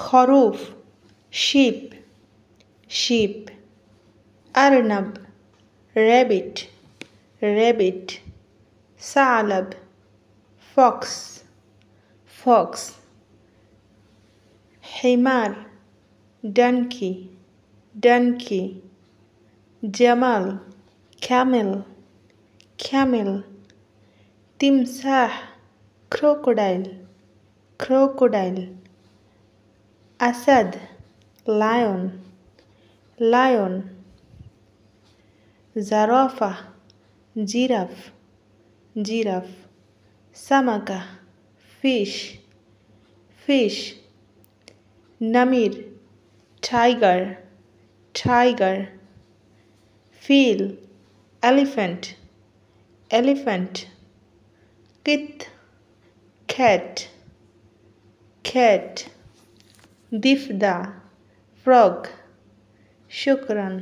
खरूफ sheep sheep أرنب rabbit rabbit ثعلب fox fox حمار donkey donkey جمل camel camel تمساح crocodile crocodile أسد lion lion زرافة giraffe giraffe سمكة fish fish نمر tiger tiger فيل elephant elephant قط cat cat ضفدع frog شكراً.